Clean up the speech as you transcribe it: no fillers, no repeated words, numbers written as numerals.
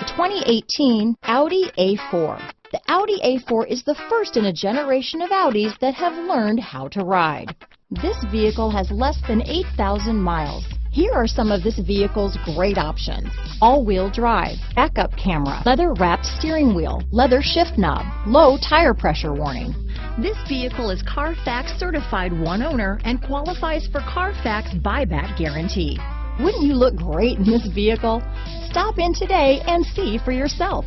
2018 Audi A4. The Audi A4 is the first in a generation of Audis that have learned how to ride. This vehicle has less than 8,000 miles. Here are some of this vehicle's great options: all-wheel drive, backup camera, leather-wrapped steering wheel, leather shift knob, low tire pressure warning. This vehicle is Carfax certified one owner and qualifies for Carfax buyback guarantee. Wouldn't you look great in this vehicle? Stop in today and see for yourself.